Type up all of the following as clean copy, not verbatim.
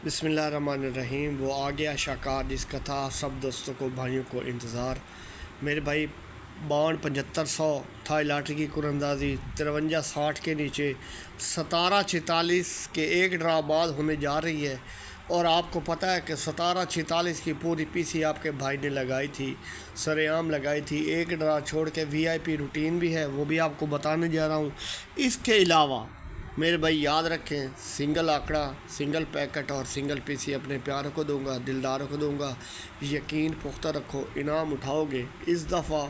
بسم اللہ الرحمن الرحیم۔ وہ آ گیا شاکار جس کا تھا سب دوستوں کو بھائیوں کو انتظار۔ میرے بھائی 52-7500 تھائی لاٹری کی قراندازی 53-60 کے نیچے 17-46 کے ایک ڈرا بعد ہونے جا رہی ہے، اور آپ کو پتہ ہے کہ 17-46 کی پوری پی سی آپ کے بھائی نے لگائی تھی، سر عام لگائی تھی۔ ایک ڈرا چھوڑ کے وی آئی پی روٹین بھی ہے، وہ بھی آپ کو بتانے جا رہا ہوں۔ اس کے علاوہ میرے بھائی یاد رکھیں، سنگل آنکڑا، سنگل پیکٹ اور سنگل پی سی اپنے پیاروں کو دوں گا، دلداروں کو دوں گا۔ یقین پختہ رکھو، انعام اٹھاؤ گے۔ اس دفعہ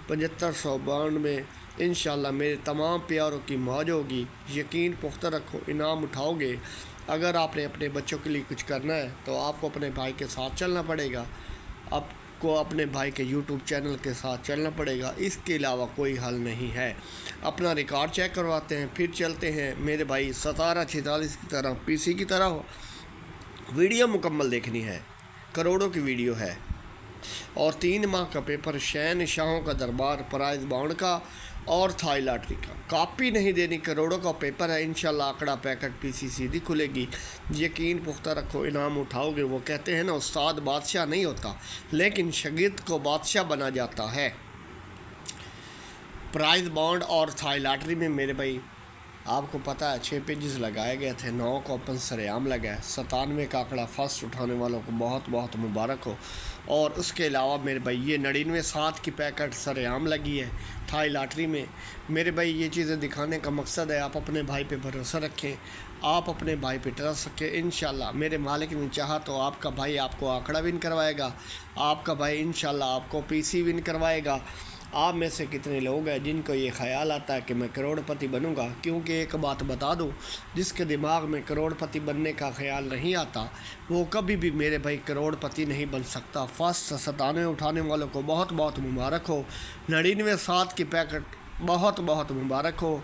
7500 بانڈ میں انشاءاللہ میرے تمام پیاروں کی موج ہوگی۔ یقین پختہ رکھو، انعام اٹھاؤ گے۔ اگر آپ نے اپنے بچوں کے لیے کچھ کرنا ہے تو آپ کو اپنے بھائی کے ساتھ چلنا پڑے گا، آپ کو اپنے بھائی کے یوٹیوب چینل کے ساتھ چلنا پڑے گا۔ اس کے علاوہ کوئی حل نہیں ہے۔ اپنا ریکارڈ چیک کرواتے ہیں، پھر چلتے ہیں میرے بھائی 17-46 کی طرح، پی سی کی طرح۔ ویڈیو مکمل دیکھنی ہے، کروڑوں کی ویڈیو ہے، اور 3 ماہ کا پیپر، شہنشاہوں کا دربار، پرائز باؤنڈ کا اور تھائی لاٹری کا۔ کاپی نہیں دینی، کروڑوں کا پیپر ہے۔ انشاءاللہ آکڑا پیکٹ پی سی سیدھی کھلے گی۔ یقین پختہ رکھو، انعام اٹھاؤ گے۔ وہ کہتے ہیں نا، استاد بادشاہ نہیں ہوتا لیکن شاگرد کو بادشاہ بنا جاتا ہے۔ پرائز بانڈ اور تھائی لاٹری میں میرے بھائی آپ کو پتہ ہے 6 پیجز لگائے گئے تھے، 9 کا اوپن سرعام لگا ہے۔ 97 کا آنکڑا فرسٹ اٹھانے والوں کو بہت بہت مبارک ہو۔ اور اس کے علاوہ میرے بھائی یہ 99-7 کی پیکٹ سرعام لگی ہے تھائی لاٹری میں۔ میرے بھائی یہ چیزیں دکھانے کا مقصد ہے آپ اپنے بھائی پہ بھروسہ رکھیں، آپ اپنے بھائی پہ ٹرسٹ سکیں۔ انشاءاللہ میرے مالک نے چاہا تو آپ کا بھائی آپ کو آنکڑا ون کروائے گا، آپ کا بھائی انشاءاللہ آپ کو پی سی ون کروائے گا۔ آپ میں سے کتنے لوگ ہیں جن کو یہ خیال آتا ہے کہ میں کروڑ پتی بنوں گا؟ کیونکہ ایک بات بتا دوں، جس کے دماغ میں کروڑ پتی بننے کا خیال نہیں آتا وہ کبھی بھی میرے بھائی کروڑ پتی نہیں بن سکتا۔ فرسٹ 97 اٹھانے والوں کو بہت بہت مبارک ہو۔ 99-7 کی پیکٹ بہت بہت مبارک ہو۔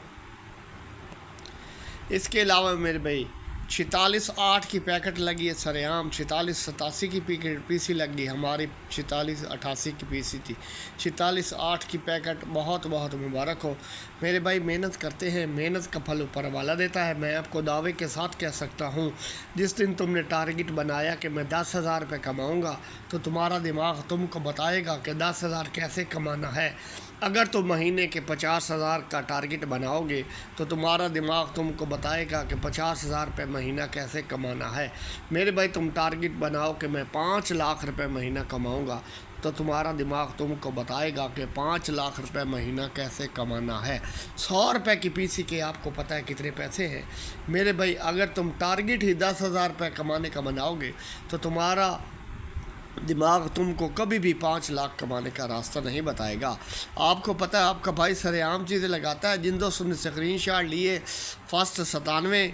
اس کے علاوہ میرے بھائی 46-8 کی پیکٹ لگی ہے سرعام، 46-87 کی پی سی لگ گئی، ہماری 46-88 کی پی سی تھی۔ 46-8 کی پیکٹ بہت بہت مبارک ہو۔ میرے بھائی محنت کرتے ہیں، محنت کا پھل اوپر والا دیتا ہے۔ میں آپ کو دعوے کے ساتھ کہہ سکتا ہوں، جس دن تم نے ٹارگٹ بنایا کہ میں 10,000 روپے کماؤں گا تو تمہارا دماغ تم کو بتائے گا کہ 10,000 کیسے کمانا ہے۔ اگر تم مہینے کے 50,000 کا ٹارگٹ بناؤ گے تو تمہارا دماغ تم کو بتائے گا کہ 50,000 روپے مہینہ کیسے کمانا ہے۔ میرے بھائی تم ٹارگٹ بناؤ کہ میں 5 لاکھ روپے مہینہ کماؤں گا تو تمہارا دماغ تم کو بتائے گا کہ 5 لاکھ روپے مہینہ کیسے کمانا ہے۔ 100 روپے کی پی سی کے آپ کو پتہ ہے کتنے پیسے ہیں؟ میرے بھائی اگر تم ٹارگٹ ہی 10,000 روپے کمانے کا بناؤ گے تو تمہارا دماغ تم کو کبھی بھی 5 لاکھ کمانے کا راستہ نہیں بتائے گا۔ آپ کو پتہ ہے آپ کا بھائی سرعام چیزیں لگاتا ہے۔ جن دوستوں نے اسکرین شاٹ لیے فرسٹ 97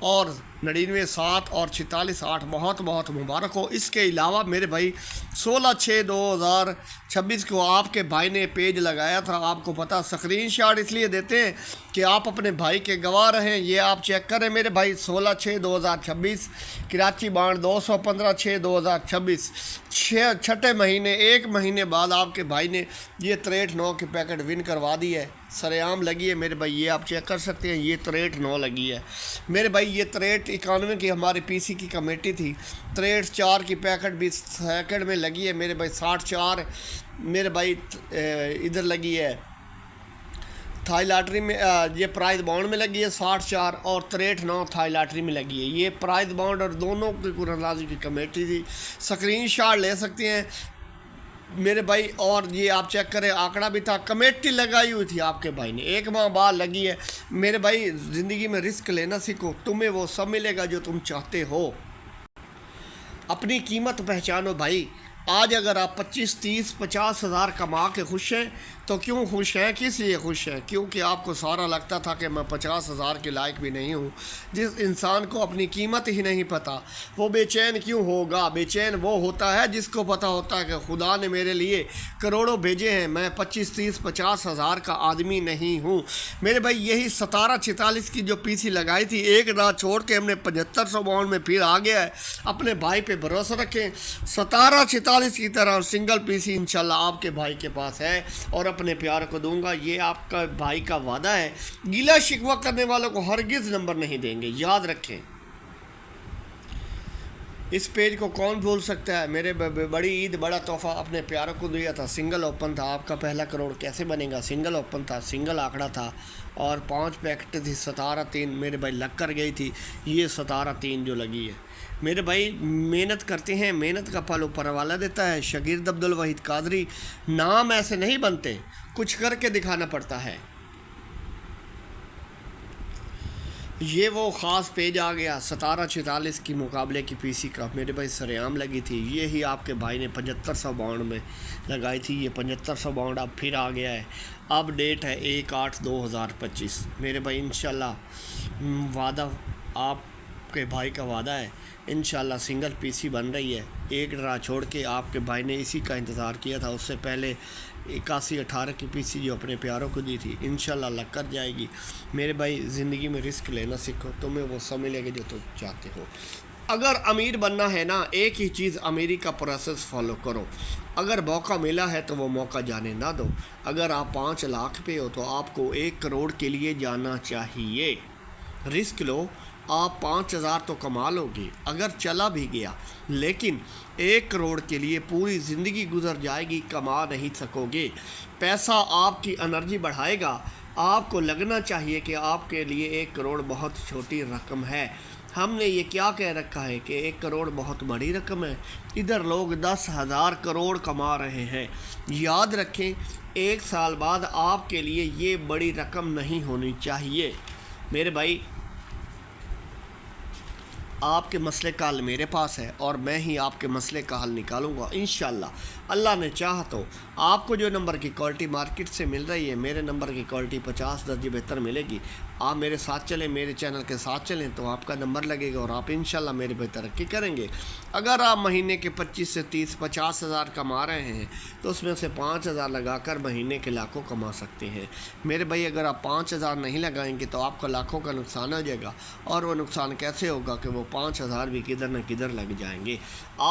اور 99-7 اور 46-8 بہت بہت مبارک ہو۔ اس کے علاوہ میرے بھائی 16/6/2026 کو آپ کے بھائی نے پیج لگایا تھا۔ آپ کو پتہ اسکرین شاٹ اس لیے دیتے ہیں کہ آپ اپنے بھائی کے گواہ رہیں۔ یہ آپ چیک کریں میرے بھائی، 16/6/2026 کراچی بانڈ 215/6/2026، چھٹے مہینے، 1 مہینے بعد آپ کے بھائی نے یہ 63-9 کی پیکٹ ون کروا دی ہے، سرعام لگی ہے میرے بھائی۔ یہ آپ چیک کر سکتے ہیں، یہ 63-9 لگی ہے میرے بھائی۔ یہ 63-91 کی ہماری پی سی کی کمیٹی تھی، 63-4 کی پیکٹ بھی سیکنڈ میں لگی ہے میرے بھائی۔ 60-4 میرے بھائی ادھر لگی ہے تھائی لاٹری میں، یہ پرائز باؤنڈ میں لگی ہے 60-4، اور 63-9 تھائی لاٹری میں لگی ہے۔ یہ پرائز باؤنڈ اور دونوں کی قراندازی کی کمیٹی تھی، اسکرین شاٹ لے سکتے ہیں میرے بھائی۔ اور یہ آپ چیک کریں، آنکڑا بھی تھا، کمیٹی لگائی ہوئی تھی آپ کے بھائی نے، 1 ماہ بعد لگی ہے میرے بھائی۔ زندگی میں رسک لینا سیکھو، تمہیں وہ سب ملے گا جو تم چاہتے ہو۔ اپنی قیمت پہچانو بھائی۔ آج اگر آپ 25-30-50 ہزار کما کے خوش ہیں تو کیوں خوش ہیں؟ کس لیے خوش ہیں؟ کیونکہ آپ کو سارا لگتا تھا کہ میں 50,000 کے لائق بھی نہیں ہوں۔ جس انسان کو اپنی قیمت ہی نہیں پتہ وہ بے چین کیوں ہوگا؟ بے چین وہ ہوتا ہے جس کو پتہ ہوتا ہے کہ خدا نے میرے لیے کروڑوں بھیجے ہیں، میں 25-30-50 ہزار کا آدمی نہیں ہوں۔ میرے بھائی یہی 17-46 کی جو پی سی لگائی تھی، ایک رات چھوڑ کے ہم نے 7500 باؤنڈ میں پھر آ گیا ہے۔ اپنے بھائی پہ بھروسہ رکھیں، 17-46 کی طرح سنگل پی سی انشاءاللہ آپ کے بھائی کے پاس ہے، اور اپنے پیار کو دوں گا، یہ آپ کا بھائی کا وعدہ ہے۔ گلہ شکوہ کرنے والوں کو ہرگز نمبر نہیں دیں گے، یاد رکھیں۔ اس پیج کو کون بھول سکتا ہے؟ میرے بڑی عید بڑا تحفہ اپنے پیاروں کو دیا تھا، سنگل اوپن تھا۔ آپ کا پہلا کروڑ کیسے بنے گا؟ سنگل اوپن تھا، سنگل آنکڑا تھا اور 5 پیکٹ تھی، 17-3 میرے بھائی لگ کر گئی تھی۔ یہ 17-3 جو لگی ہے میرے بھائی، محنت کرتے ہیں، محنت کا پھل اوپر والا دیتا ہے۔ شاگرد عبدالواحد قادری، نام ایسے نہیں بنتے، کچھ کر کے دکھانا پڑتا ہے۔ یہ وہ خاص پیج آ گیا 1746 کی مقابلے کی پی سی کا، میرے بھائی سریعام لگی تھی۔ یہی آپ کے بھائی نے 7500 باؤنڈ میں لگائی تھی، یہ 7500 باؤنڈ اب پھر آ گیا ہے۔ اب ڈیٹ ہے 1/8/2025 میرے بھائی، انشاءاللہ وعدہ آپ کے بھائی کا وعدہ ہے، انشاءاللہ سنگل پی سی بن رہی ہے۔ ایک ڈرا چھوڑ کے آپ کے بھائی نے اسی کا انتظار کیا تھا، اس سے پہلے 81-18 کی پی سی جو اپنے پیاروں کو دی تھی، انشاءاللہ لگ کر جائے گی۔ میرے بھائی زندگی میں رسک لینا سیکھو، تمہیں وہ سب ملے گا جو تم چاہتے ہو۔ اگر امیر بننا ہے نا، ایک ہی چیز امیری کا پروسیس فالو کرو۔ اگر موقع ملا ہے تو وہ موقع جانے نہ دو۔ اگر آپ 5 لاکھ پہ ہو تو آپ کو 1 کروڑ کے لیے جانا چاہیے۔ رسک لو، آپ 5000 تو کما لو گے اگر چلا بھی گیا، لیکن 1 کروڑ کے لیے پوری زندگی گزر جائے گی، کما نہیں سکو گے۔ پیسہ آپ کی انرجی بڑھائے گا۔ آپ کو لگنا چاہیے کہ آپ کے لیے 1 کروڑ بہت چھوٹی رقم ہے۔ ہم نے یہ کیا کہہ رکھا ہے کہ 1 کروڑ بہت بڑی رقم ہے؟ ادھر لوگ 10,000 کروڑ کما رہے ہیں۔ یاد رکھیں، 1 سال بعد آپ کے لیے یہ بڑی رقم نہیں ہونی چاہیے۔ میرے بھائی، آپ کے مسئلے کا حل میرے پاس ہے اور میں ہی آپ کے مسئلے کا حل نکالوں گا انشاءاللہ۔ اللہ نے چاہا تو آپ کو جو نمبر کی کوالٹی مارکیٹ سے مل رہی ہے، میرے نمبر کی کوالٹی 50 درجے بہتر ملے گی۔ آپ میرے ساتھ چلیں، میرے چینل کے ساتھ چلیں تو آپ کا نمبر لگے گا اور آپ انشاءاللہ میرے پہ ترقی کریں گے۔ اگر آپ مہینے کے 25 سے 30 50 ہزار کما رہے ہیں تو اس میں سے 5000 لگا کر مہینے کے لاکھوں کما سکتے ہیں۔ میرے بھائی، اگر آپ 5000 نہیں لگائیں گے تو آپ کا لاکھوں کا نقصان ہو جائے گا، اور وہ نقصان کیسے ہوگا کہ وہ 5000 بھی کدھر نہ کدھر لگ جائیں گے۔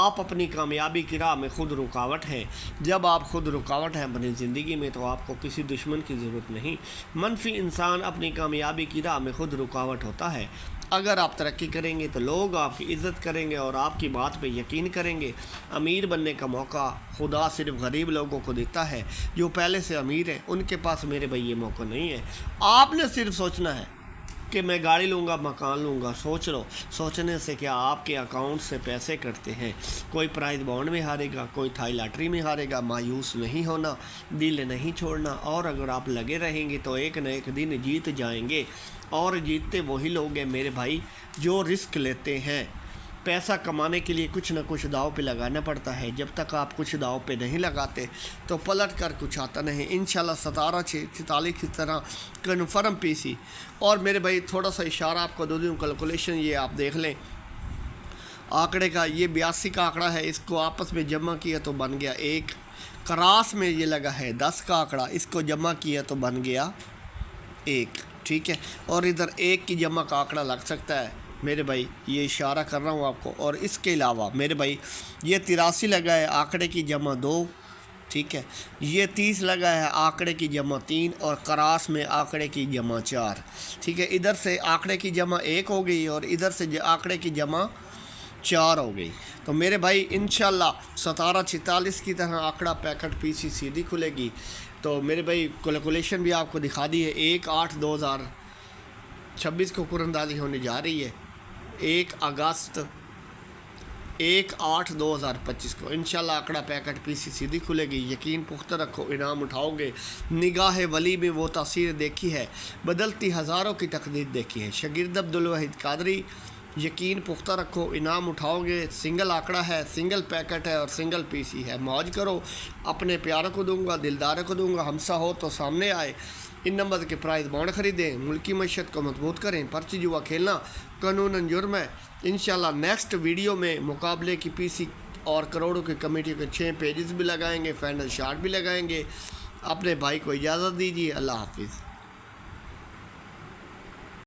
آپ اپنی کامیابی کی راہ میں خود رکاوٹ ہیں۔ جب آپ خود رکاوٹ ہیں اپنی زندگی میں تو آپ کو کسی دشمن کی ضرورت نہیں۔ منفی انسان اپنی کامیابی کی راہ میں خود رکاوٹ ہوتا ہے۔ اگر آپ ترقی کریں گے تو لوگ آپ کی عزت کریں گے اور آپ کی بات پہ یقین کریں گے۔ امیر بننے کا موقع خدا صرف غریب لوگوں کو دیتا ہے جو پہلے سے امیر ہیں، ان کے پاس میرے بھائی یہ موقع نہیں ہے۔ آپ نے صرف سوچنا ہے کہ میں گاڑی لوں گا، مکان لوں گا۔ سوچ لو، سوچنے سے کیا آپ کے اکاؤنٹ سے پیسے کٹتے ہیں؟ کوئی پرائز بانڈ میں ہارے گا، کوئی تھائی لاٹری میں ہارے گا۔ مایوس نہیں ہونا، دل نہیں چھوڑنا، اور اگر آپ لگے رہیں گے تو ایک نہ ایک دن جیت جائیں گے۔ اور جیتتے وہی لوگ ہیں میرے بھائی جو رسک لیتے ہیں۔ پیسہ کمانے کے لیے کچھ نہ کچھ داؤ پہ لگانا پڑتا ہے۔ جب تک آپ کچھ داؤ پہ نہیں لگاتے تو پلٹ کر کچھ آتا نہیں۔ انشاءاللہ 17/6/44 کی طرح کنفرم پی سی۔ اور میرے بھائی تھوڑا سا اشارہ آپ کو دو دوں، کیلکولیشن یہ آپ دیکھ لیں آنکڑے کا۔ یہ 82 کا آنکڑا ہے، اس کو آپس میں جمع کیا تو بن گیا 1۔ کراس میں یہ لگا ہے 10 کا آنکڑا، اس کو جمع کیا تو بن گیا 1، ٹھیک ہے۔ اور ادھر 1 کی جمع کا آنکڑا لگ سکتا ہے میرے بھائی، یہ اشارہ کر رہا ہوں آپ کو۔ اور اس کے علاوہ میرے بھائی یہ 83 لگا ہے، آنکڑے کی جمع 2، ٹھیک ہے۔ یہ 30 لگا ہے، آنکڑے کی جمع 3، اور کراس میں آنکڑے کی جمع 4، ٹھیک ہے۔ ادھر سے آنکڑے کی جمع 1 ہو گئی اور ادھر سے آنکڑے کی جمع 4 ہو گئی۔ تو میرے بھائی انشاءاللہ 17/46 کی طرح آنکڑا پیکٹ پی سی سیدھی کھلے گی۔ تو میرے بھائی کیلکولیشن بھی آپ کو دکھا دی ہے۔ 1/8/2026 کو قرآن ہونے جا رہی ہے، 1 اگست 1/8/2025 کو انشاءاللہ آنکڑا پیکٹ پی سی سیدھی کھلے گی۔ یقین پختہ رکھو، انعام اٹھاؤ گے۔ نگاہ ولی میں وہ تاثیر دیکھی ہے، بدلتی ہزاروں کی تقدیر دیکھی ہے۔ شاگرد عبدالواحد قادری، یقین پختہ رکھو، انعام اٹھاؤ گے۔ سنگل آنکڑا ہے، سنگل پیکٹ ہے اور سنگل پی سی ہے۔ موج کرو، اپنے پیاروں کو دوں گا، دلداروں کو دوں گا، ہمسا ہو تو سامنے آئے۔ ان نمبر کے پرائز بانڈ خریدیں، ملکی معیشت کو مضبوط کریں۔ پرچی جوا کھیلنا قانوناً جرم ہے۔ انشاءاللہ نیکسٹ ویڈیو میں مقابلے کی پی سی اور کروڑوں کی کمیٹی کے 6 پیجز بھی لگائیں گے، فائنل شارٹ بھی لگائیں گے۔ اپنے بھائی کو اجازت دیجیے، اللہ حافظ۔